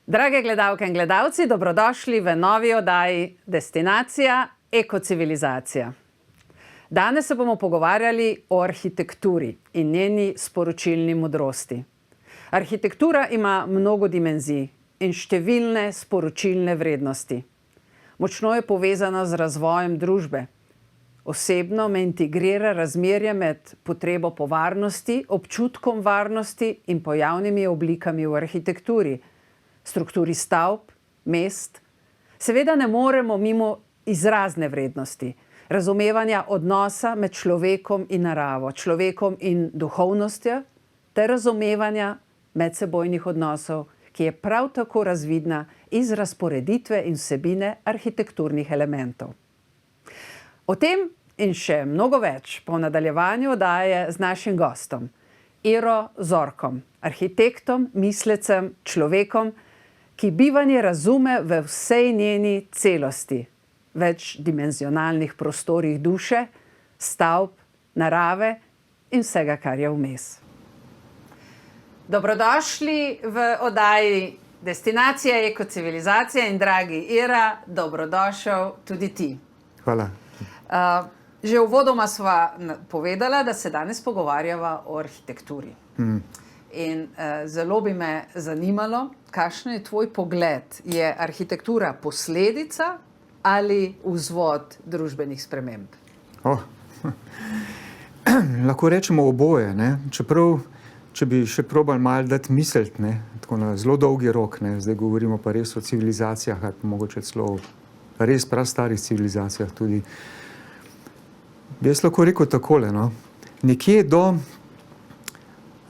Drage gledalke in gledalci, dobrodošli v novi oddaji Destinacija ekocivilizacija. Danes se bomo pogovarjali o arhitekturi in njeni sporočilni modrosti. Arhitektura ima mnogo dimenzij in številne sporočilne vrednosti. Močno je povezana z razvojem družbe. Osebno me integrira razmerje med potrebo po varnosti, občutkom varnosti in pojavnimi oblikami v arhitekturi, strukturi stavb, mest. Seveda ne moremo mimo izrazne vrednosti, razumevanja odnosa med človekom in naravo, človekom in duhovnostjo, ter razumevanja medsebojnih odnosov, ki je prav tako razvidna iz razporeditve in vsebine arhitekturnih elementov. O tem in še mnogo več po nadaljevanju oddaje z našim gostom, Iro Zorkom, arhitektom, mislecem, človekom, ki bivanje razume v vsej njeni celosti, večdimenzionalnih prostorih duše, stavb, narave in vsega, kar je vmes. Dobrodošli v oddaji Destinacija ekocivilizacija in dragi Ira, dobrodošel tudi ti. Hvala. Že uvodoma sva povedala, da se danes pogovarjava o arhitekturi. In zelo bi me zanimalo, kakšen je tvoj pogled? Je arhitektura posledica ali vzvod družbenih sprememb? Lahko rečemo oboje, ne? Čeprav, če bi še probali malo dati misliti, ne? Tako na zelo dolgi rok, ne? Zdaj govorimo pa res o civilizacijah, ali pa mogoče celo res prav starih civilizacijah tudi. Jaz lahko rekel takole, no? Nekje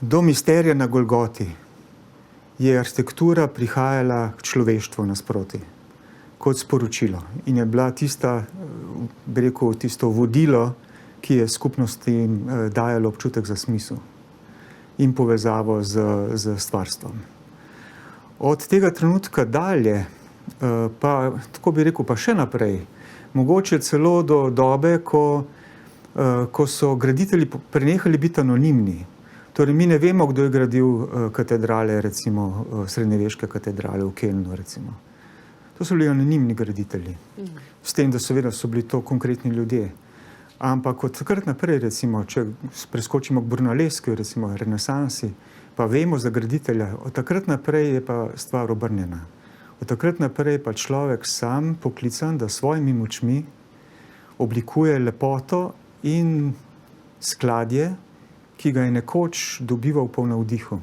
do misterija na Golgoti je arhitektura prihajala k človeštvu nasproti, kot sporočilo. In je bila tista, bi rekel, tisto vodilo, ki je skupnosti dajalo občutek za smisel in povezavo z stvarstvom. Od tega trenutka dalje, pa tako bi rekel, pa še naprej, mogoče celo do dobe, ko so graditelji prenehali biti anonimni. Torej, mi ne vemo, kdo je gradil katedrale, recimo srednjeveške katedrale v Kelnu, recimo. To so bili anonimni graditelji. S tem, da seveda so bili to konkretni ljudje. Ampak od takrat naprej, recimo, če preskočimo k Brunelleschi, recimo renesansi, pa vemo za graditelja, od takrat naprej je pa stvar obrnjena. Od takrat naprej pa človek sam poklican, da svojimi močmi oblikuje lepoto in skladje, ki ga je nekoč dobival po navdihu.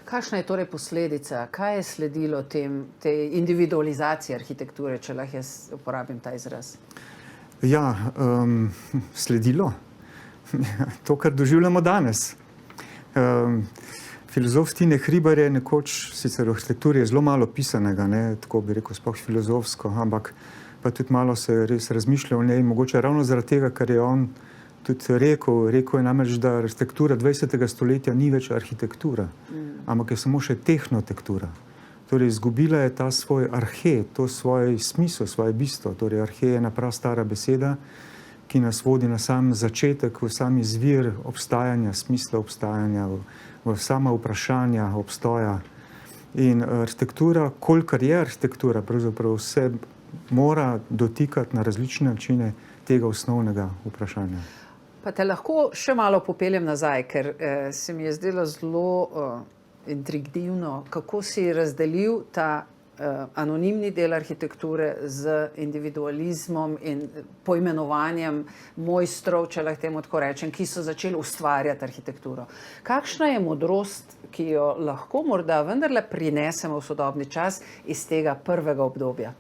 Kakšna je torej posledica? Kaj je sledilo tej individualizaciji arhitekture, če lahko jaz uporabim ta izraz? Ja, sledilo. To, kar doživljamo danes. Filozof Tine Hribar je nekoč, sicer v arhitekturi je zelo malo pisanega, ne, tako bi rekel, sploh filozofsko, ampak pa tudi malo se je res razmišljal o njej, mogoče ravno zaradi tega, ker je on tudi rekel je namreč, da arhitektura 20. stoletja ni več arhitektura, ampak je samo še tehnotektura. Torej, izgubila je ta svoj arhe, to svoj smisel, svoje bistvo. Torej, arhe je ena prav stara beseda, ki nas vodi na sam začetek, v sam izvir obstajanja, smisla obstajanja, v sama vprašanja obstoja. In arhitektura, kolikor je arhitektura, pravzaprav se mora dotikati na različne načine tega osnovnega vprašanja. Pa te lahko še malo popeljem nazaj, ker se mi je zdelo zelo intrigivno, kako si razdelil ta anonimni del arhitekture z individualizmom in poimenovanjem mojstrov, če lahko temu tako rečem, ki so začeli ustvarjati arhitekturo. Kakšna je modrost, ki jo lahko morda vendarle prinesemo v sodobni čas iz tega prvega obdobja?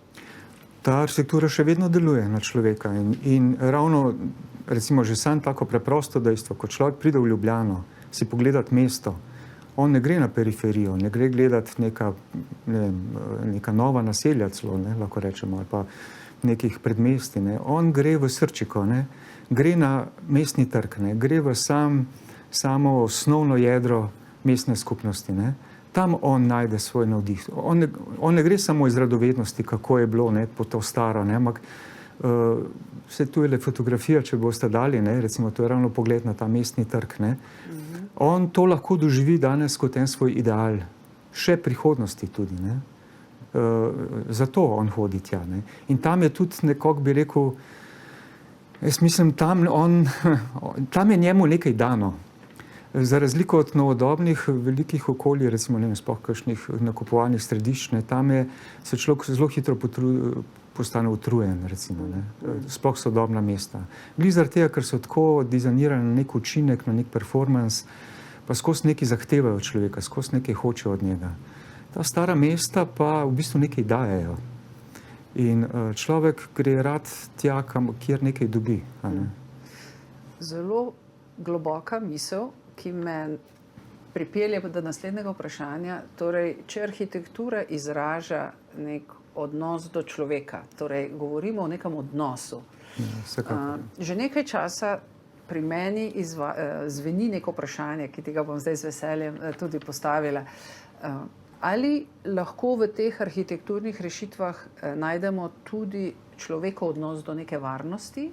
Ta arhitektura še vedno deluje na človeka in ravno, recimo, že sam tako preprosto dejstvo, ko človek pride v Ljubljano, si pogledati mesto, on ne gre na periferijo, ne gre gledati neka nova naselja celo, ne, lahko rečemo, ali pa nekih predmestij, ne. On gre v srčiko, ne, gre na mestni trg, ne, gre v samo osnovno jedro mestne skupnosti, ne. Tam on najde svoj navdih. On ne gre samo iz radovednosti, kako je bilo, ne, po to staro, ne, ampak vse tu je le fotografija, če boste dali, ne, recimo to je ravno pogled na ta mestni trg, ne. On to lahko doživi danes kot en svoj ideal, še prihodnosti tudi, ne. Zato on hodi tja. Ne. In tam je tudi nekako, bi rekel, jaz mislim, tam je njemu nekaj dano. Za razliko od novodobnih velikih okolij, recimo sploh kakšnih nakupovalnih središč, tam se človek zelo hitro postane utrujen, recimo, ne. Sploh sodobna mesta. Glih zaradi tega, ker so tako dizajnirani na nek učinek, na nek performance, pa skozi nekaj zahtevajo od človeka, skozi nekaj hočejo od njega. Ta stara mesta pa v bistvu nekaj dajejo. In človek gre rad tja, kjer nekaj dobi. Ne? Zelo globoka misel, ki me pripelje do naslednjega vprašanja. Torej, če arhitektura izraža nek odnos do človeka, torej govorimo o nekem odnosu. Že nekaj časa pri meni zveni neko vprašanje, ki tega bom zdaj z veseljem tudi postavila. Ali lahko v teh arhitekturnih rešitvah najdemo tudi človekov odnos do neke varnosti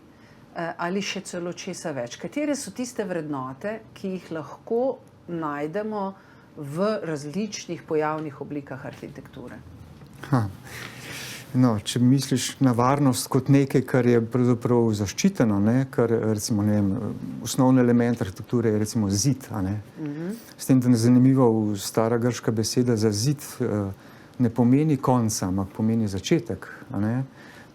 ali še celo česa več? Katere so tiste vrednote, ki jih lahko najdemo v različnih pojavnih oblikah arhitekture? No, če misliš na varnost kot nekaj, kar je pravzaprav zaščiteno, kar recimo, osnovni element arhitekture je recimo zid. S tem, da je zanimivo, stara grška beseda za zid ne pomeni konca, ampak pomeni začetek.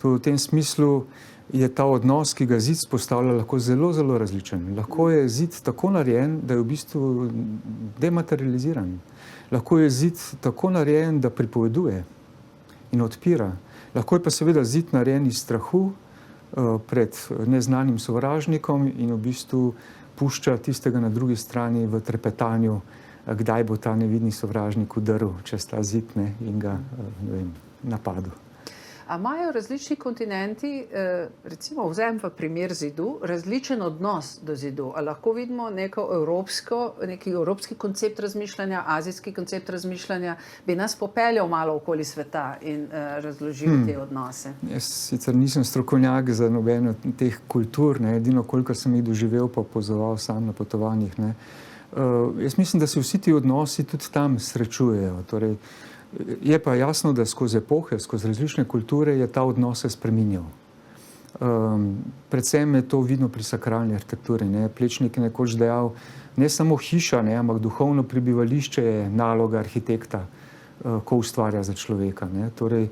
To v tem smislu je ta odnos, ki ga zid spostavlja, lahko zelo, zelo različen. Lahko je zid tako narejen, da je v bistvu dematerializiran. Lahko je zid tako narejen, da pripoveduje in odpira. Lahko je pa seveda zid narejen iz strahu pred neznanim sovražnikom in v bistvu pušča tistega na drugi strani v trepetanju, kdaj bo ta nevidni sovražnik udrl čez ta zid in ga napadel. A imajo različni kontinenti, recimo vzem v primer zidu, različen odnos do zidu? A lahko vidimo neki evropski koncept razmišljanja, azijski koncept razmišljanja, bi nas popeljal malo okoli sveta in razložil te odnose? Jaz sicer nisem strokovnjak za nobeno teh kultur, edino koliko sem jih doživel, pa opozoval sam na potovanjih. Jaz mislim, da se vsi ti odnosi tudi tam srečujejo. Torej, je pa jasno, da skozi epohe, skozi različne kulture je ta odnos se spreminjal. Predvsem je to vidno pri sakralni arhitekturi. Plečnik je nekoč dejal, ne samo hiša, ampak duhovno prebivališče je naloga arhitekta, ko ustvarja za človeka. Torej,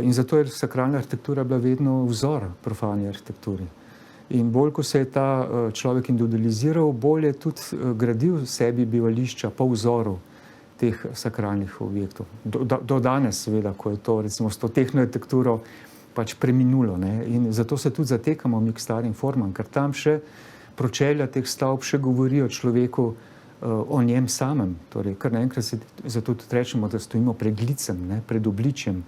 in zato je sakralna arhitektura bila vedno vzor profani arhitekturi. In bolj, ko se je ta človek individualiziral, bolj je tudi gradil sebi bivališča po vzoru teh sakralnih objektov. Do danes, seveda, ko je to, recimo, s to tehno arhitekturo pač preminulo. In zato se tudi zatekamo mi k starim formam, ker tam še pročelja teh stavb še govorijo človeku o njem samem. Torej, kar naenkrat se zato tudi rečemo, da stojimo pred licem, pred obličjem,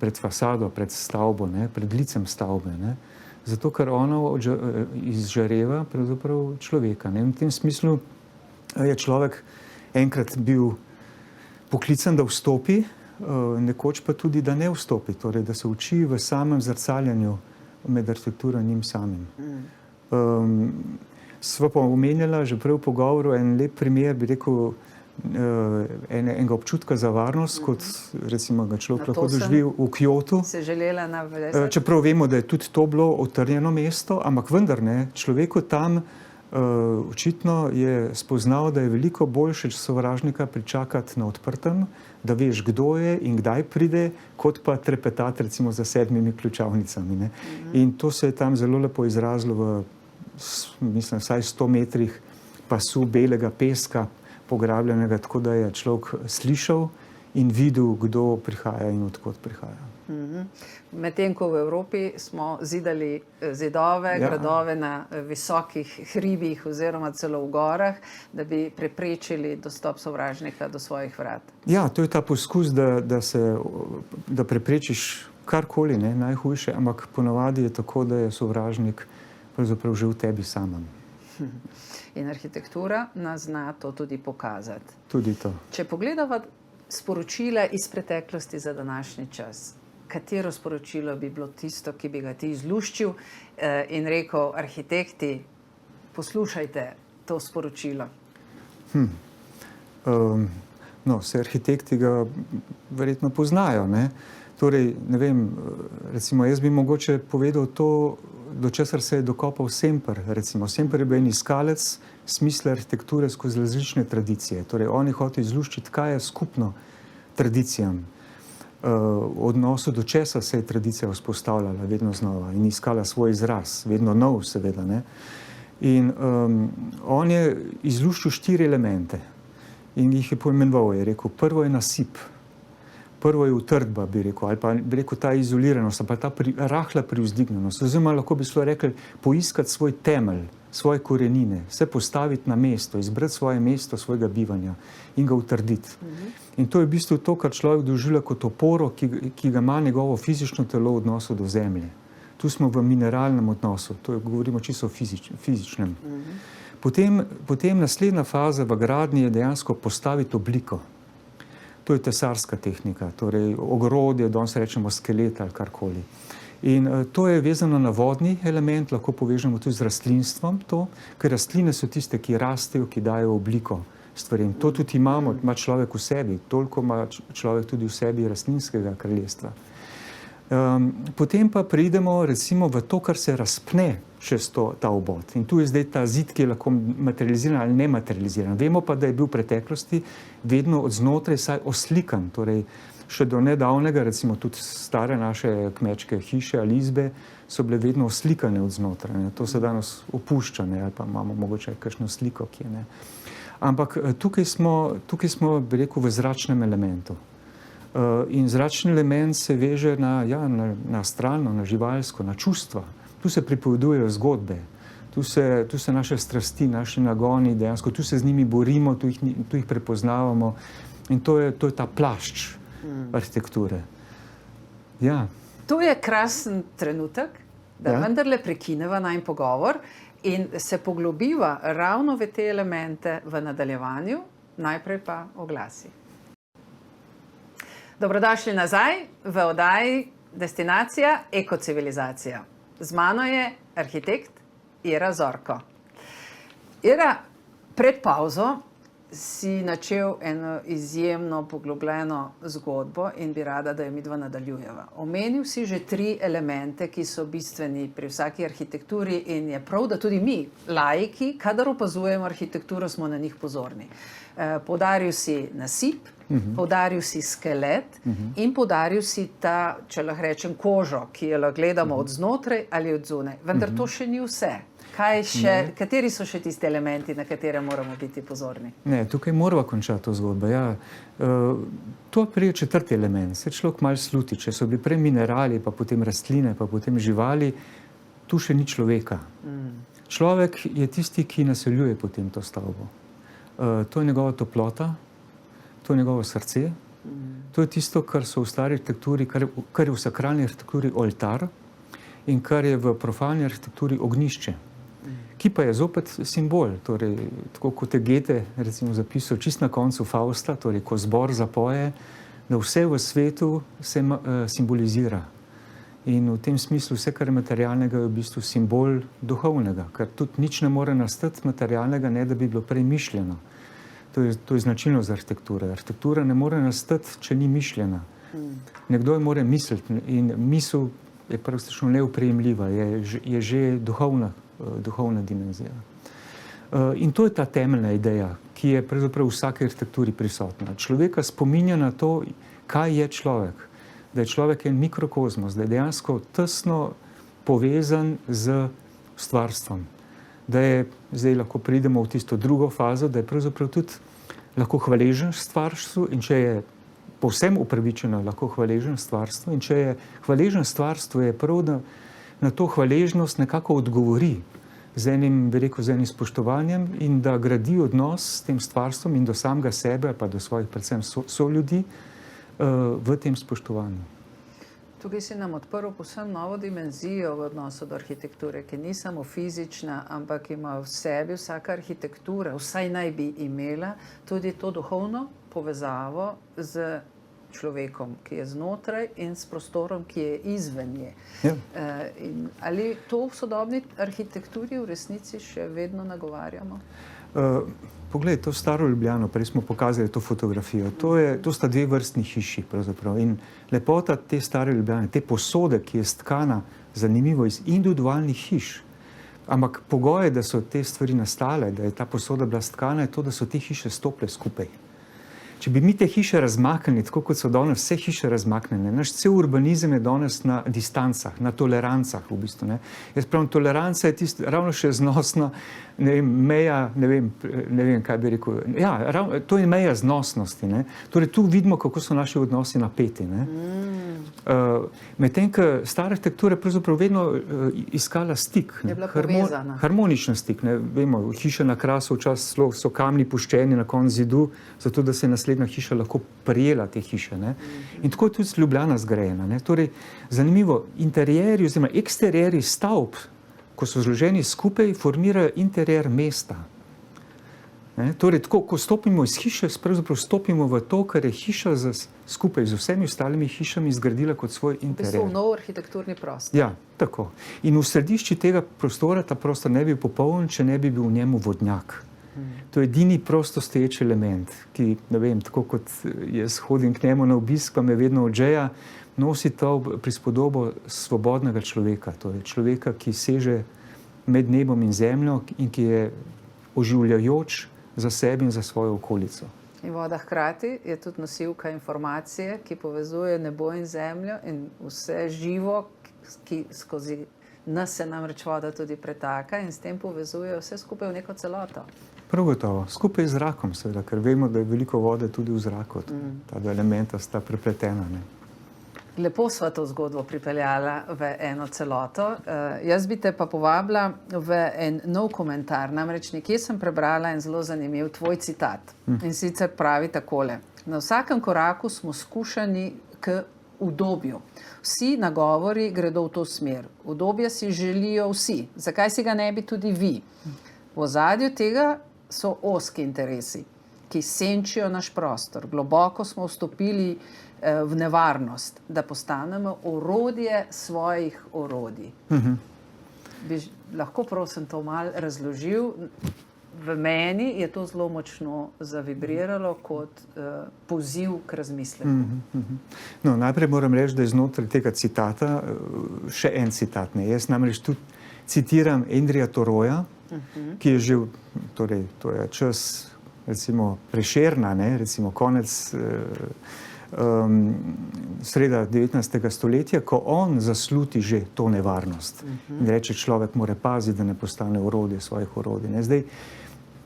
pred fasado, pred stavbo, pred licem stavbe. Zato, ker ono izžareva pravzaprav človeka. In v tem smislu je človek enkrat bil poklican, da vstopi, nekoč pa tudi, da ne vstopi, torej, da se uči v samem zrcaljanju med arhitekturo in njim samim. Sva pa omenjala že prej v pogovoru en lep primer, bi rekel, enega občutka za varnost, kot recimo ga človek lahko doživi v Kyotu. Se želela navezati. Čeprav vemo, da je tudi to bilo otrnjeno mesto, ampak vendar človeku tam očitno je spoznal, da je veliko boljše sovražnika pričakati na odprtem, da veš, kdo je in kdaj pride, kot pa trepetati recimo za 7 ključavnicami. In to se je tam zelo lepo izrazilo v, mislim, vsaj 100 metrih pasu belega peska, pograbljenega, tako da je človek slišal in videl, kdo prihaja in odkot prihaja. Medtem ko v Evropi smo zidali zidove, gradove na visokih hribih oziroma celo v gorah, da bi preprečili dostop sovražnika do svojih vrat. Ja, to je ta poskus, da preprečiš karkoli, najhujše, ampak ponavadi je tako, da je sovražnik pravzaprav že v tebi samem. In arhitektura nas zna to tudi pokazati. Tudi to. Če pogledava sporočila iz preteklosti za današnji čas, katero sporočilo bi bilo tisto, ki bi ga ti izluščil in rekel, arhitekti, poslušajte to sporočilo? No, vse arhitekti ga verjetno poznajo, ne. Torej, ne vem, recimo jaz bi mogoče povedal to, do česar se je dokopal Semper, recimo. Semper je bil en iskalec smisla arhitekture skozi različne tradicije. Torej, on je hotel izluščiti, kaj je skupno tradicijam. V odnosu do česa se je tradicija vzpostavljala vedno znova in iskala svoj izraz, vedno nov seveda, ne. In on je izluščil 4 elemente in jih je poimenoval, je rekel, prvo je nasip, prvo je utrdba, bi rekel, ali pa bi rekel ta izoliranost, ali pa ta rahla privzdignjenost, oziroma lahko bi celo rekli poiskati svoj temelj, svoje korenine, se postaviti na mesto, izbrati svoje mesto svojega bivanja in ga utrditi. In to je v bistvu to, kar človek doživlja kot oporo, ki ga ima njegovo fizično telo v odnosu do zemlje. Tu smo v mineralnem odnosu, to je, govorimo čisto o fizičnem. Potem naslednja faza v gradnji je dejansko postaviti obliko. To je tesarska tehnika, torej ogrodje, danes rečemo skelet ali karkoli. In to je vezano na vodni element, lahko povežemo tudi z rastlinstvom to, ker rastline so tiste, ki rastejo, ki dajo obliko stvarem. To tudi ima človek v sebi, toliko ima človek tudi v sebi rastlinskega kraljestva. Potem pa pridemo recimo v to, kar se razpne čez ta obod. In tu je zdaj ta zid, ki je lahko materializiran ali nematerializiran. Vemo pa, da je bil v preteklosti vedno od znotraj saj oslikan, torej še do nedavnega, recimo tudi stare naše kmečke hiše ali izbe so bile vedno oslikane od znotraj. To se danes opušča, ali pa imamo mogoče kakšno sliko, ki je ne. Ampak tukaj smo, bi rekel, v zračnem elementu. In zračni element se veže na astralno, na živalsko, na čustva. Tu se pripovedujejo zgodbe, tu se naše strasti, naši nagoni dejansko, tu se z njimi borimo, tu jih prepoznavamo in to je ta plašč arhitekture. Ja. To je krasen trenutek, da vendarle prekineva najin pogovor in se poglobiva ravno v te elemente v nadaljevanju, najprej pa oglasi. Dobrodošli nazaj v oddaji Destinacija ekocivilizacija. Z mano je arhitekt Ira Zorko. Ira, pred pavzo si načel eno izjemno poglobljeno zgodbo in bi rada, da jo midva nadaljujeva. Omenil si že 3 elemente, ki so bistveni pri vsaki arhitekturi in je prav, da tudi mi, laiki, kadar opazujemo arhitekturo, smo na njih pozorni. Poudaril si nasip, poudaril si skelet in poudaril si ta, če lahko rečem, kožo, ki jo gledamo od znotraj ali od zunaj. Vendar to še ni vse. Kateri so še tisti elementi, na katere moramo biti pozorni? Ne, tukaj moramo končati to zgodbo. Ja. To prije 4. element. Se človek malo sluti, če so bili prej minerali, pa potem rastline, pa potem živali, tu še ni človeka. Človek je tisti, ki naseljuje potem to stavbo. To je njegova toplota, to je njegovo srce, to je tisto, kar so v stari arhitekturi, kar je v sakralni arhitekturi oltar in kar je v profani arhitekturi ognjišče, ki pa je zopet simbol, torej tako kot je Goethe recimo zapisal čist na koncu Fausta, torej ko zbor zapoje, da vse v svetu se simbolizira. In v tem smislu vse, kar je materialnega, je v bistvu simbol duhovnega, ker tudi nič ne more nastati materialnega, ne da bi bilo prej mišljeno. To je značilno za arhitekture. Arhitektura ne more nastati, če ni mišljena. Nekdo jo more misliti in misel je praktično neoprijemljiva, je že duhovna dimenzija. In to je ta temeljna ideja, ki je pravzaprav v vsaki arhitekturi prisotna. Človeka spominja na to, kaj je človek. Da je človek en mikrokozmos, da je dejansko tesno povezan z stvarstvom. Da je, zdaj lahko pridemo v tisto drugo fazo, da je pravzaprav tudi lahko hvaležen stvarstvu in če je povsem upravičeno lahko hvaležen stvarstvu in če je hvaležen stvarstvu, je prav, da na to hvaležnost nekako odgovori z enim spoštovanjem in da gradi odnos s tem stvarstvom in do samega sebe, pa do svojih predvsem soljudi v tem spoštovanju. Tukaj si nam odprl povsem novo dimenzijo v odnosu do arhitekture, ki ni samo fizična, ampak ima v sebi vsaka arhitektura, vsaj naj bi imela tudi to duhovno povezavo z človekom, ki je znotraj in s prostorom, ki je izven nje. Ja. Ali to v sodobni arhitekturi v resnici še vedno nagovarjamo? Poglej, to staro Ljubljano, prej smo pokazali to fotografijo. To sta dve vrstni hiši pravzaprav. In lepota te stare Ljubljane, te posode, ki je stkana zanimivo iz individualnih hiš. Ampak pogoj, da so te stvari nastale, da je ta posoda bila stkana, je to, da so te hiše stopile skupaj. Če bi mi te hiše razmaknili, tako kot so danes vse hiše razmaknjene, naš cel urbanizem je danes na distancah, na tolerancah v bistvu. Ne. Jaz pravim, toleranca je ravno še znosna, ne vem, meja, ne vem, kaj bi rekel. Ja, to je meja znosnosti. Ne. Torej, tu vidimo, kako so naši odnosi napeti. Ne. Medtem, ko stara arhitektura je pravzaprav vedno iskala stik. Je bila povezana. Harmoničen stik. Ne. Vemo, hiše na Krasu včasih so kamni puščeni na koncu zidu, zato da se naslednja hiša lahko prijela te hiše. Ne. In tako je tudi Ljubljana zgrajena. Ne. Torej, zanimivo, interierji oziroma eksterierji stavb, ko so zloženi skupaj, formirajo interier mesta. Ne. Torej, tako, ko stopimo iz hiše, pravzaprav stopimo v to, kar je hiša skupaj z vsemi ostalimi hišami zgradila kot svoj interier. V bistvu nov arhitekturni prostor. Ja, tako. In v središču tega prostora ta prostor ne bi popoln, če ne bi bil v njemu vodnjak. To je edini prostostoječ element, ki, ne vem, tako kot jaz hodim k njemu na obisk, pa me vedno odžeja, nosi to prispodobo svobodnega človeka, torej človeka, ki seže med nebom in zemljo in ki je oživljajoč za sebe in za svojo okolico. In voda hkrati je tudi nosilka informacije, ki povezuje nebo in zemljo in vse živo, ki skozi nas se namreč voda tudi pretaka in s tem povezuje vse skupaj v neko celoto. Prav gotovo, skupaj z zrakom seveda, ker vemo, da je veliko vode tudi v zraku. Ta dva elementa sta prepletena. Ne? Lepo sva to zgodbo pripeljala v eno celoto. Jaz bi te pa povabila v en nov komentar. Namreč nekje sem prebrala en zelo zanimiv tvoj citat. In sicer pravi takole. Na vsakem koraku smo skušani k udobju. Vsi nagovori gredo v to smer. Udobja si želijo vsi. Zakaj si ga ne bi tudi vi? V ozadju tega so ozki interesi, ki senčijo naš prostor. Globoko smo vstopili v nevarnost, da postanemo orodje svojih orodij. Bi lahko, prosim, to malo razložil? V meni je to zelo močno zavibriralo kot poziv k razmisleku. No, najprej moram reči, da je znotraj tega citata še en citat. Ne. Jaz namreč tudi citiram Andrija Thoreauja, ki je že, torej, to je čas, recimo, Prešerna, ne, recimo konec sreda 19. stoletja, ko on zasluti že to nevarnost. In reče, človek mora paziti, da ne postane orodje svojih orodij. Ne. Zdaj,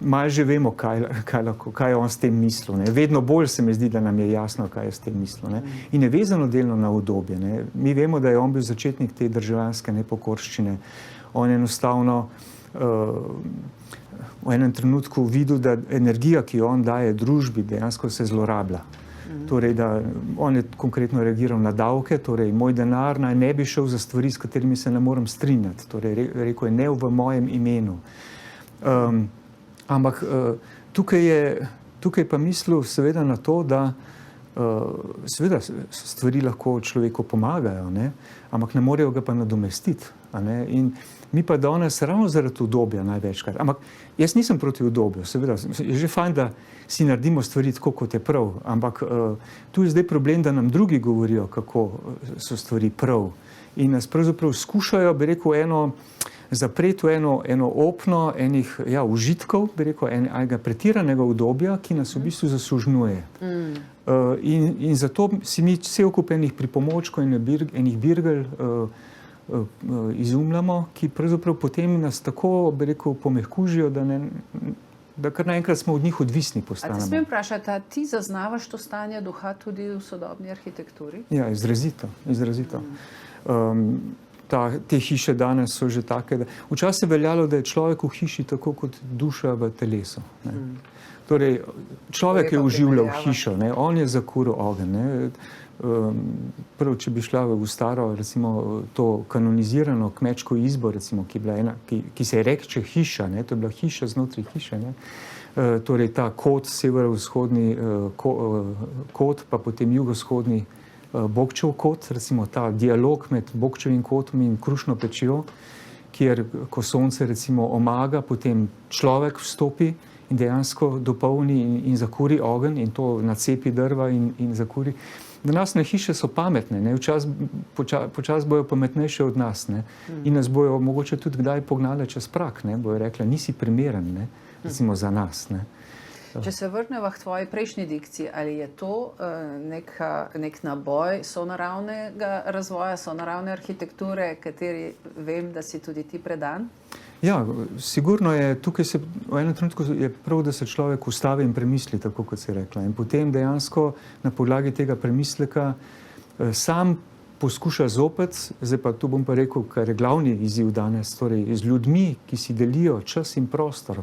malo že vemo, kaj je on s tem mislil. Ne. Vedno bolj se mi zdi, da nam je jasno, kaj je s tem mislil. Ne. In je vezano delno na udobje. Ne. Mi vemo, da je on bil začetnik te državljanske nepokorščine. On je enostavno v enem trenutku videl, da energija, ki jo on daje družbi, dejansko se zlorablja. Torej, da on je konkretno reagiral na davke, torej moj denar naj ne bi šel za stvari, s katerimi se ne morem strinjati. Torej, rekel je ne v mojem imenu. Ampak tukaj pa mislil seveda na to, da seveda stvari lahko človeku pomagajo, ne? Ampak ne morejo ga pa nadomestiti. Ne? In mi pa danes ravno zaradi udobja največkrat. Ampak jaz nisem proti udobju, seveda. Je že fajn, da si naredimo stvari tako, kot je prav. Ampak tu je zdaj problem, da nam drugi govorijo, kako so stvari prav. In nas pravzaprav skušajo, bi rekel, zapreti v eno opno enih užitkov, bi rekel, enega pretiranega udobja, ki nas v bistvu zasužnjuje. In zato si mi cel kup enih pripomočkov in enih birgel izumljamo, ki pravzaprav potem nas tako, bi rekel, pomehkužijo, da kar naenkrat smo od njih odvisni postanemo. A te smem vprašati, a ti zaznavaš to stanje duha tudi v sodobni arhitekturi? Ja, izrazito. Te hiše danes so že take, da včasih je veljalo, da je človek v hiši tako kot duša v telesu. Ne. Torej, človek je oživljal hišo, ne. On je zakuril ogenj. Ne. Prvo, če bi šla v staro, recimo, to kanonizirano kmečko izbo, recimo, ki se je reče hiša, ne, to je bila hiša znotraj hiše, ne. Torej, ta kot, severovzhodni kot, pa potem jugovzhodni Bokčev kot, recimo ta dialog med Bokčevim kotom in Krušno pečjo, kjer, ko sonce, recimo, omaga, potem človek vstopi in dejansko dopolni in zakuri ogenj in to nacepi drva in zakuri. Današnje hiše so pametne, ne? Počas bojo pametnejše od nas, ne? In nas bojo mogoče tudi kdaj pognale čez prak, ne? Bojo rekla, nisi primeren, ne? Recimo za nas, ne? Če se vrneva k tvoji prejšnji dikciji, ali je to nek naboj sonaravnega razvoja, sonaravne arhitekture, kateri vem, da si tudi ti predan? Ja, sigurno je, tukaj se v enem trenutku je prav, da se človek ustavi in premisli, tako kot si rekla. In potem dejansko na podlagi tega premisleka sam poskuša zopet, zdaj pa tu bom pa rekel, kar je glavni izziv danes, torej z ljudmi, ki si delijo čas in prostor.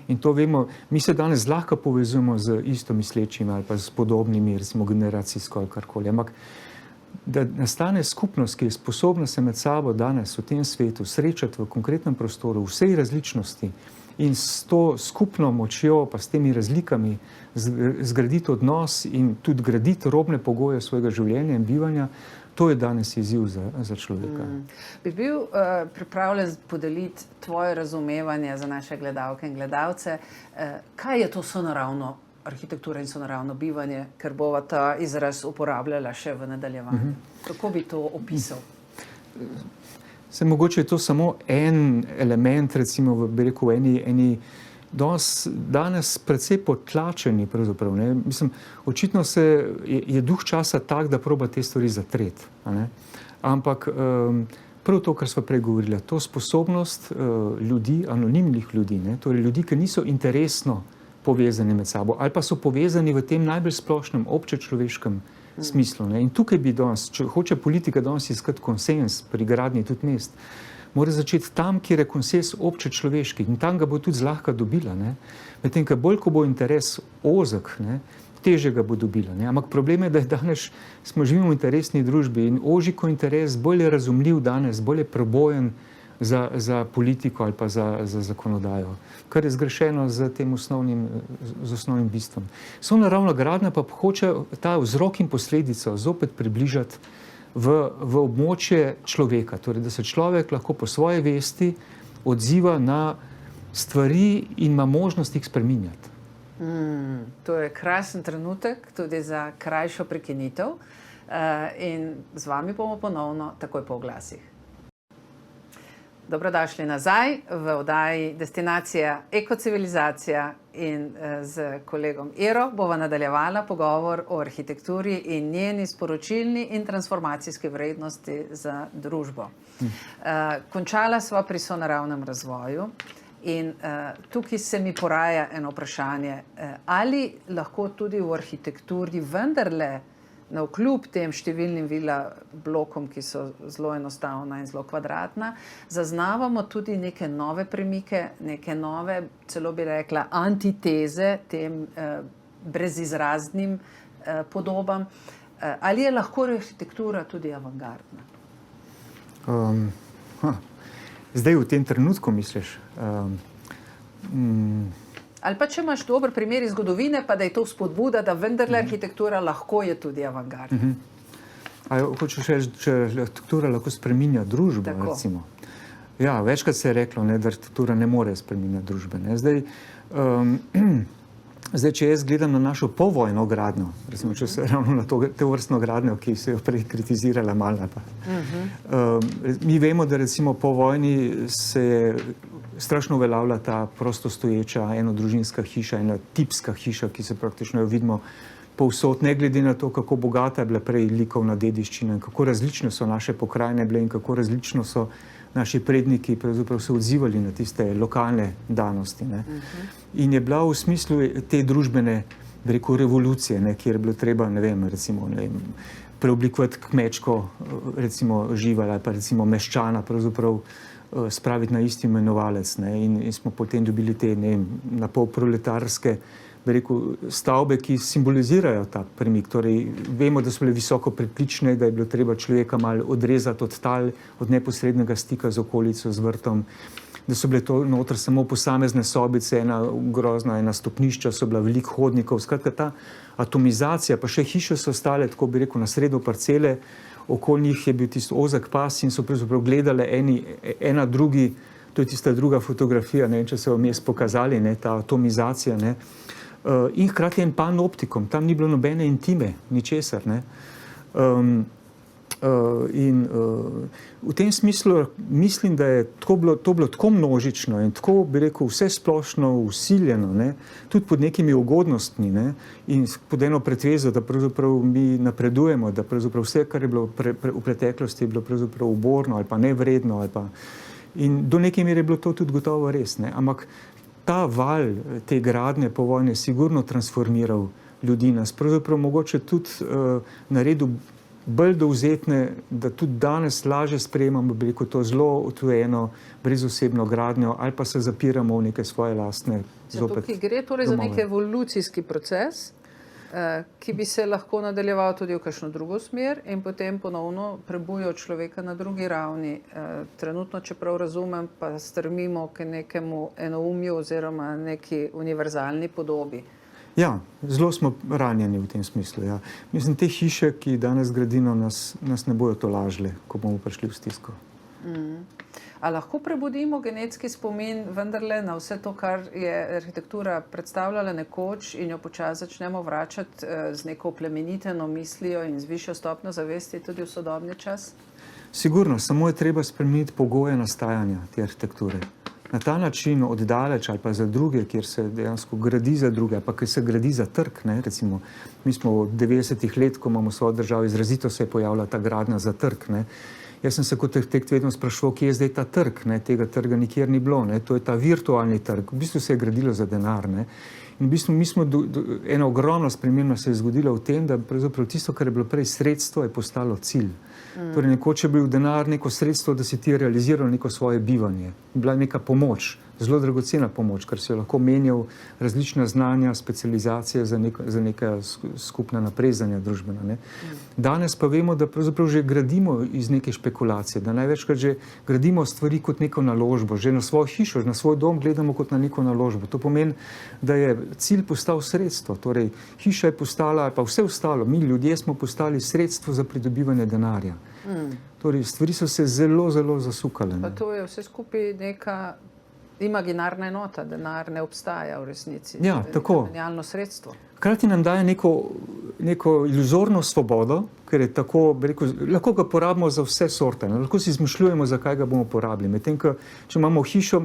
In to vemo, mi se danes zlahka povezujemo z istomislečimi ali pa z podobnimi, recimo generacijsko ali karkoli. Ampak da nastane skupnost, ki je sposobna se med sabo danes v tem svetu srečati v konkretnem prostoru, v vsej različnosti in s to skupno močjo, pa s temi razlikami zgraditi odnos in tudi graditi robne pogoje svojega življenja in bivanja, to je danes izziv za človeka. Bi bil pripravljen podeliti tvoje razumevanje za naše gledalke in gledalce, kaj je to sonaravno arhitektura in sonaravno bivanje, ker bova ta izraz uporabljala še v nadaljevanju. Kako bi to opisal? Mogoče je to samo en element, recimo v eni danes precej potlačeni pravzaprav, ne? Mislim, očitno je duh časa tak, da proba te stvari zatreti, ne? Ampak prav to, kar sva prej govorila, to sposobnost ljudi, anonimnih ljudi, ne? Torej ljudi, ki niso interesno povezani med sabo ali pa so povezani v tem najbolj splošnem občečloveškem smislu, ne? In tukaj bi danes, če hoče politika danes iskati konsens pri gradnji tudi mest, mora začeti tam, kjer je konsens občečloveški in tam ga bo tudi zlahka dobila, ne? Medtem, ker bolj, ko bo interes ozek, ne, težje ga bo dobila, ne? Ampak problem je, da danes živimo v interesni družbi in ožji ko interes bolj je razumljiv danes, bolj je prebojen za politiko ali pa za zakonodajo, kar je zgrešeno z tem osnovnim bistvom. Sonaravna gradnja pa hoče ta vzrok in posledico zopet približati v območje človeka, torej da se človek lahko po svoji vesti odziva na stvari in ima možnost jih spreminjati. To je krasen trenutek tudi za krajšo prekinitev in z vami bomo ponovno takoj po oglasih. Dobrodošli nazaj v oddaji Destinacija ekocivilizacija in z kolegom Iro bova nadaljevala pogovor o arhitekturi in njeni sporočilni in transformacijski vrednosti za družbo. Končala sva pri sonaravnem razvoju in tukaj se mi poraja eno vprašanje, ali lahko tudi v arhitekturi vendarle navkljub tem številnim vila blokom, ki so zelo enostavna in zelo kvadratna, zaznavamo tudi neke nove premike, neke nove, celo bi rekla, antiteze tem brezizraznim podobam. Ali je lahko arhitektura tudi avantgardna? Zdaj v tem trenutku misliš? Ali pa če imaš dober primer iz zgodovine, pa da je to spodbuda, da vendarle arhitektura lahko je tudi avantgardna. Hočeš reči, če arhitektura lahko spreminja družbo, recimo? Ja, večkrat se je reklo, ne, da arhitektura ne more spreminjati družbe, ne. Zdaj, če jaz gledam na našo povojno gradnjo, recimo, če se ravno na to vrstno gradnjo, ki se jo prej kritizirala malo, mi vemo, da recimo po vojni se je strašno uveljavlja ta prostostoječa enodružinska hiša, ena tipska hiša, ki se praktično jo vidimo povsod, ne glede na to, kako bogata je bila prej likovna dediščina in kako različne so naše pokrajine bile in kako različno so naši predniki pravzaprav se odzivali na tiste lokalne danosti, ne. In je bila v smislu te družbene, bi rekel, revolucije, ne, kjer je bilo treba, recimo, preoblikovati kmečko, recimo, žival ali pa recimo meščana, pravzaprav spraviti na isti imenovalec, ne, in smo potem dobili te, na pol proletarske, bi rekel, stavbe, ki simbolizirajo ta premik. Torej, vemo, da so bile visoko pritlične, da je bilo treba človeka malo odrezati od tal, od neposrednega stika z okolico, z vrtom, da so bile to noter samo posamezne sobice, ena stopnišča, so bila veliko hodnikov. Skratka, ta atomizacija, pa še hiše so ostale, tako bi rekel, na sredo parcele, okoli njih je bil tisti ozek pas in so pravzaprav gledale ena drugi to je tista druga fotografija, ne vem, če so vmes pokazali, ne, ta atomizacija, ne. In hkrati en panoptikum, tam ni bilo nobene intime, ničesar, ne. V tem smislu mislim, da je to bilo tako množično in tako, bi rekel, vse splošno usiljeno, ne, tudi pod nekimi ugodnostmi, ne, in pod eno pretvezo, da pravzaprav mi napredujemo, da pravzaprav vse, kar je bilo v preteklosti, je bilo pravzaprav uborno ali pa nevredno ali pa... In do neke mere je bilo to tudi gotovo res, ne, ampak ta val te gradnje po vojni je sigurno transformiral ljudi, nas pravzaprav mogoče tudi naredil bolj dovzetne, da tudi danes lažje sprejemamo, bi rekel, to zelo otvojeno, brezosebno gradnjo ali pa se zapiramo v neke svoje lastne zopet. Tukaj gre torej za nek evolucijski proces, ki bi se lahko nadaljeval tudi v kakšno drugo smer in potem ponovno prebujal človeka na drugi ravni. Trenutno, čeprav razumem, pa strmimo k nekemu enoumju oziroma neki univerzalni podobi. Ja, zelo smo ranjeni v tem smislu. Ja. Mislim, te hiše, ki danes gradimo, nas ne bojo tolažile, ko bomo prišli v stisko. A lahko prebudimo genetski spomin vendarle na vse to, kar je arhitektura predstavljala nekoč in jo počasi začnemo vračati z neko plemeniteno mislijo in z višjo stopnjo zavesti tudi v sodobni čas? Sigurno, samo je treba spremeniti pogoje nastajanja te arhitekture. Na ta način oddaleč ali pa za druge, kjer se dejansko gradi za druge, pa kjer se gradi za trg, ne, recimo, mi smo od 90-ih let, ko imamo svojo državo, izrazito se je pojavila ta gradnja za trg, ne. Jaz sem se kot arhitekt vedno spraševal, kje je zdaj ta trg, ne, tega trga nikjer ni bilo, ne, to je ta virtualni trg, v bistvu se je gradilo za denar, ne. In v bistvu mi smo, ena ogromna sprememba se je zgodila v tem, da pravzaprav tisto, kar je bilo prej sredstvo, je postalo cilj. Torej, nekoč je bil denar neko sredstvo, da si ti realiziral neko svoje bivanje. Bila neka pomoč, zelo dragocena pomoč, ker si jo lahko menjal različna znanja, specializacije za neka skupna naprezanja družbena, ne. Danes pa vemo, da pravzaprav že gradimo iz neke špekulacije, da največkrat že gradimo stvari kot neko naložbo, že na svojo hišo, na svoj dom gledamo kot na neko naložbo. To pomeni, da je cilj postal sredstvo, torej hiša je postala, pa vse ostalo, mi ljudje smo postali sredstvo za pridobivanje denarja. Torej, stvari so se zelo, zelo zasukale. Pa to je vse skupaj neka imaginarna enota, denar ne obstaja v resnici. Ja, tako. Menjalno sredstvo. Hkrati nam daje neko iluzorno svobodo, ker je tako, bi rekel, lahko ga porabimo za vse sorte, ne? Lahko si izmišljujemo, zakaj ga bomo porabili. Medtem, če imamo hišo,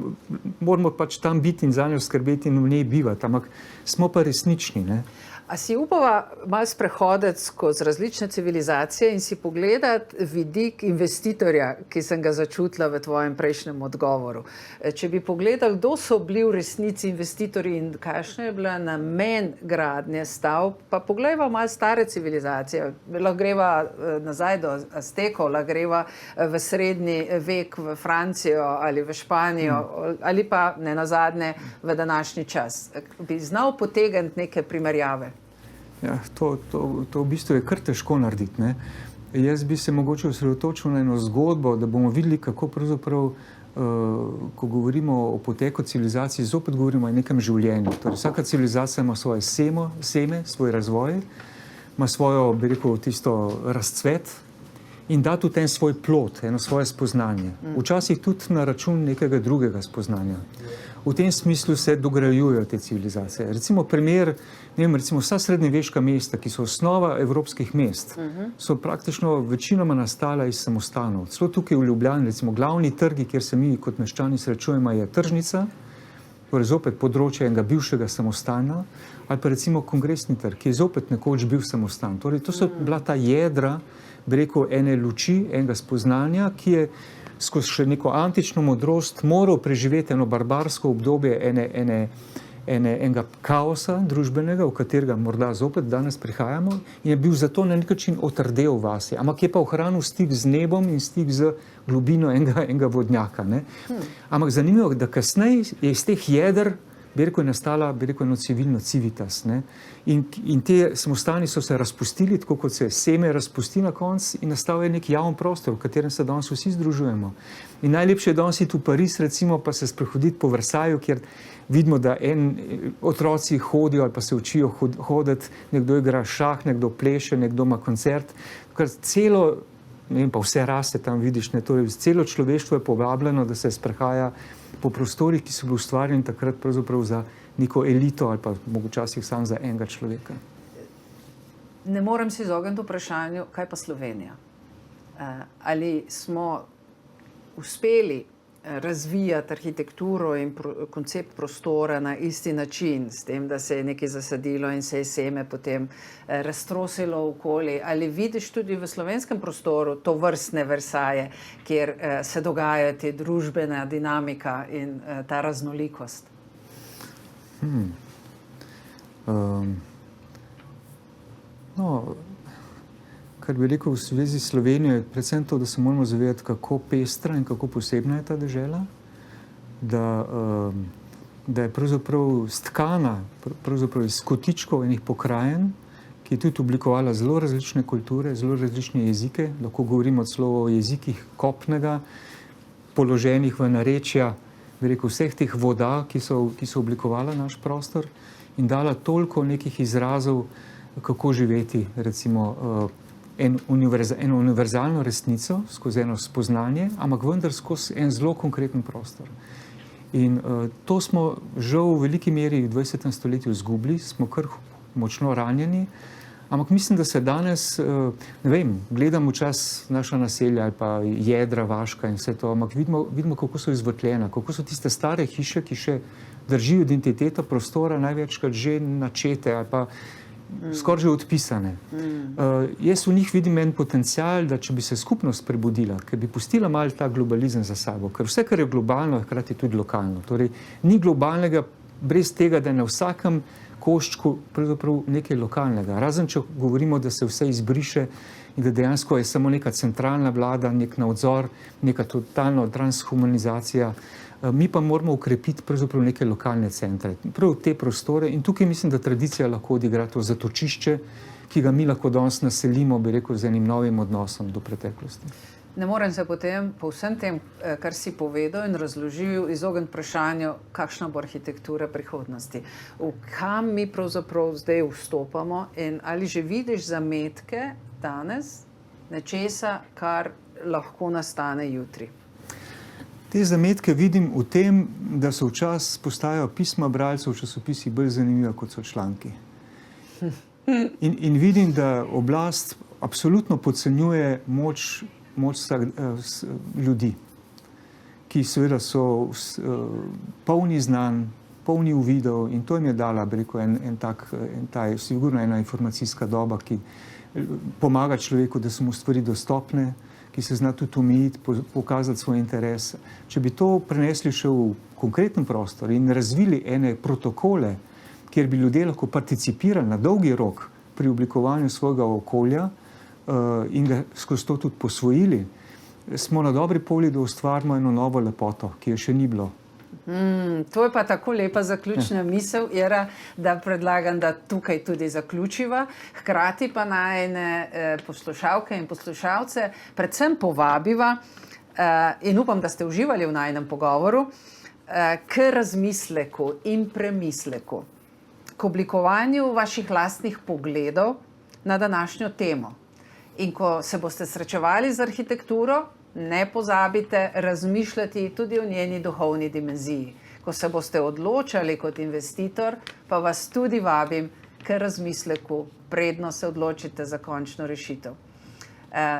moramo pač tam biti in za njo skrbeti in v njej bivati, ampak smo pa resnični, ne? A si upava malo sprehoditi skozi različne civilizacije in si pogledati vidik investitorja, ki sem ga začutila v tvojem prejšnjem odgovoru. Če bi pogledali, kdo so bili v resnici investitorji in kakšen je bila namen gradnje stavb, pa poglejva malo stare civilizacije. Lahko greva nazaj do Aztekov, lahko greva v srednji vek v Francijo ali v Španijo, ali pa ne nazadnje v današnji čas. Bi znal potegniti neke primerjave? Ja, to v bistvu je kar težko narediti, ne. Jaz bi se mogoče osredotočil na eno zgodbo, da bomo videli, kako pravzaprav, ko govorimo o poteku civilizaciji, zopet govorimo o nekem življenju. Torej, vsaka civilizacija ima svoje seme, svoj razvoj, ima svojo, bi rekel, tisto razcvet in da tudi en svoj plod, eno svoje spoznanje. Včasih tudi na račun nekega drugega spoznanja. V tem smislu se dograjujejo te civilizacije. Recimo primer, ne vem, recimo vsa srednjeveška mesta, ki so osnova evropskih mest, so praktično večinoma nastala iz samostanov. Celo tukaj v Ljubljani, recimo glavni trgi, kjer se mi kot meščani srečujemo, je tržnica, torej zopet področje enega bivšega samostana, ali pa recimo Kongresni trg, ki je zopet nekoč bil samostan. Torej, to so bila ta jedra, bi rekel, ene luči, enega spoznanja, ki je skozi še neko antično modrost moral preživeti eno barbarsko obdobje enega kaosa družbenega, v katerega morda zopet danes prihajamo, in je bil zato na nek način otrdel vase, ampak je pa ohranil stik z nebom in stik z globino enega vodnjaka, ne. Ampak zanimivo, da kasneje je iz teh jeder, bi rekel, je nastala, bi rekel, eno civilno civitas, ne. In te samostani so se razpustili, tako kot se seme razpusti na koncu, in nastal je nek javni prostor, v katerem se danes vsi združujemo. In najlepše je danes iti v Pariz, recimo, pa se sprehoditi po Versailles, kjer vidimo, da otroci hodijo ali pa se učijo hoditi, nekdo igra šah, nekdo pleše, nekdo ima koncert. Celo, ne vem, pa vse rase tam vidiš, ne, torej celo človeštvo je povabljeno, da se sprehaja po prostorih, ki so bili ustvarjeni takrat pravzaprav za neko elito ali pa mogoče samo za enega človeka. Ne morem se izogniti vprašanju, kaj pa Slovenija? Ali smo uspeli razvijati arhitekturo in koncept prostora na isti način, s tem, da se je nekaj zasadilo in se je seme potem raztrosilo okoli. Ali vidiš tudi v slovenskem prostoru to vrstne Versaje, kjer se dogaja ta družbena dinamika in ta raznolikost? No, kar bi rekel v zvezi s Slovenijo, je predvsem to, da se moramo zavedati, kako pestra in kako posebna je ta dežela, da je pravzaprav stkana pravzaprav iz kotičkov enih pokrajin, ki je tudi oblikovala zelo različne kulture, zelo različne jezike, lahko govorimo celo o jezikih kopnega, položenih v narečja, bi rekel, vseh teh voda, ki so oblikovala naš prostor in dala toliko nekih izrazov, kako živeti, recimo, eno univerzalno resnico skozi eno spoznanje, ampak vendar skozi en zelo konkreten prostor. In to smo žal v veliki meri v 20. stoletju izgubili, smo kar močno ranjeni, ampak mislim, da se danes, ne vem, gledam včasih naša naselja ali pa jedra vaška in vse to, ampak vidimo, kako so izvrtljena, kako so tiste stare hiše, ki še držijo identiteto prostora, največkrat že načete ali pa skoraj že odpisane. Jaz v njih vidim en potencial, da če bi se skupnost prebudila, ker bi pustila malo ta globalizem za sabo, ker vse, kar je globalno, je hkrati tudi lokalno. Torej, ni globalnega brez tega, da je na vsakem koščku pravzaprav nekaj lokalnega. Razen, če govorimo, da se vse izbriše in da dejansko je samo neka centralna vlada, nek nadzor, neka totalna transhumanizacija. Mi pa moramo ukrepiti pravzaprav neke lokalne centre, prav te prostore in tukaj mislim, da tradicija lahko odigra to zatočišče, ki ga mi lahko danes naselimo, bi rekel, z enim novim odnosom do preteklosti. Ne morem se potem po vsem tem, kar si povedal in razložil, izogniti vprašanju, kakšna bo arhitektura prihodnosti. V kam mi pravzaprav zdaj vstopamo in ali že vidiš zametke danes nečesa, kar lahko nastane jutri? Te zametke vidim v tem, da so včasih postajajo pisma bralcev v časopisih bolj zanimiva, kot so članki. In vidim, da oblast absolutno podcenjuje moč ljudi, ki seveda so polni znanj, polni uvidov in to jim je dala, bi rekel, sigurno ena informacijska doba, ki pomaga človeku, da so mu stvari dostopne, ki se zna tudi omejiti, pokazati svoj interes. Če bi to prenesli še v konkreten prostor in razvili ene protokole, kjer bi ljudje lahko participirali na dolgi rok pri oblikovanju svojega okolja in ga skozi to tudi posvojili, smo na dobri poli, da ustvarimo eno novo lepoto, ki je še ni bilo. To je pa tako lepa zaključna misel, Jera, da predlagam, da tukaj tudi zaključiva. Hkrati pa najne poslušalke in poslušalce predvsem povabiva in upam, da ste uživali v najnem pogovoru, k razmisleku in premisleku, k oblikovanju vaših lastnih pogledov na današnjo temo. In ko se boste srečevali z arhitekturo, ne pozabite razmišljati tudi o njeni duhovni dimenziji. Ko se boste odločali kot investitor, pa vas tudi vabim k razmisleku, predno se odločite za končno rešitev.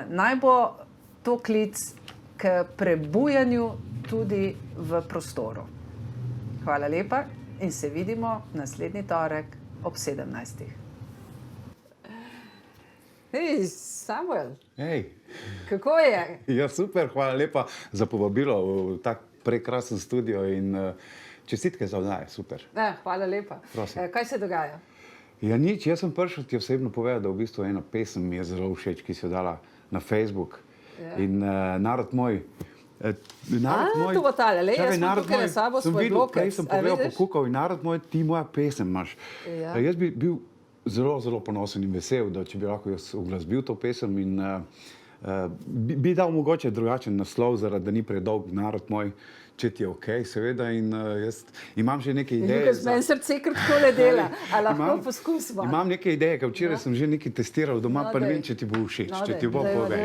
Naj bo to klic k prebujanju tudi v prostoru. Hvala lepa in se vidimo naslednji torek ob 17. Hej, Samuel. Hej. Kako je? Ja, super, hvala lepa za povabilo v tak prekrasen studio in čestitke za oddaje, super. Hvala lepa. Prosim. Kaj se dogaja? Ja, nič, jaz sem prišel ti osebno povedati, da v bistvu ena pesem mi je zelo všeč, ki si jo dala na Facebook. Ja. In narod moj, to bo tale, jaz sem tukaj na sabo svoj blokec. Prej sem pogledal, pokukal in narod moj, ti moja pesem imaš. Ja. Jaz bi bil zelo, zelo ponosen in vesel, da če bi lahko jaz uglasbil to pesem in bi dal mogoče drugačen naslov, zaradi da ni predolg narod moj, če ti je okej, seveda, in jaz imam že neke ideje. Ljubez, meni srce kar takole dela, a lahko poskusimo. Imam neke ideje, ker včeraj sem že nekaj testiral doma, pa ne vem, če ti bo všeč, če ti bo povej.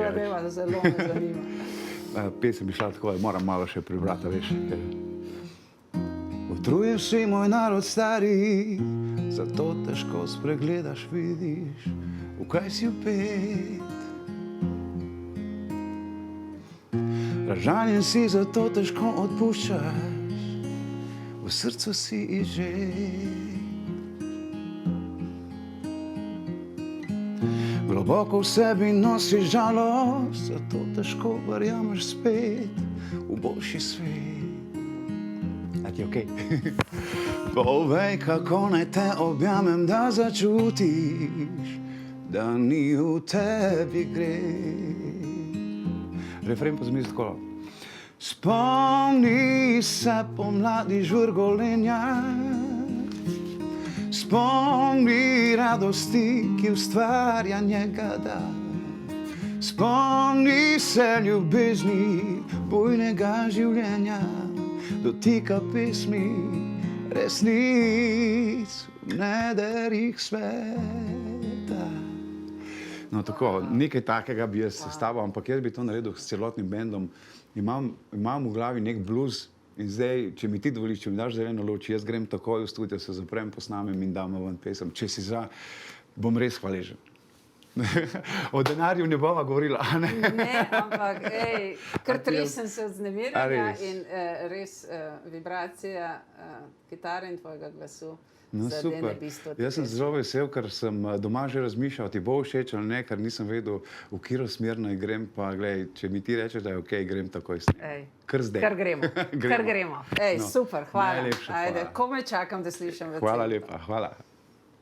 Zelo me zanima. Pesem bi šla tako, moram malo še prebrati, veš. Utrujen si moj narod stari, zato težko spregledaš, vidiš, v kaj si vpet. Ražanjen si, zato težko odpuščaš, v srcu si izžet. Globoko v sebi nosiš žalost, zato težko verjameš spet v boljši svet. A ti je okej? Povej, kako naj te objamem, da začutiš, da ni v tebi gre. Refren pa zamisli tako. Spomni se pomladi žvrgolenja, spomni radosti, ki ustvarja njega da. Spomni se ljubezni, bujnega življenja, dotika pesmi, resnic v nederih sveta. No tako, nekaj takega bi jaz sestavil, ampak jaz bi to naredil s celotnim bendom. Imam v glavi nek blues in zdaj, če mi ti dovoliš, če mi daš zeleno luč, jaz grem takoj v studio, se zaprem, posnamem in dam ven pesem. Če si za, bom res hvaležen. O denarju ne bova govorila, a ne? Ne, ampak kar tresem se od vznemirjenja in res vibracija kitare in tvojega glasu. No, super. Jaz sem zelo vesel, ker sem doma že razmišljal, ti bo všeč ali ne, ker nisem vedel, v katero smer naj grem, pa glej, če mi ti rečeš, da je okej, grem takoj s tem. Kar zdaj. Kar gremo. No, Super, hvala. najlepša hvala. Ajde, komaj čakam, da slišim v Hvala lepa, hvala.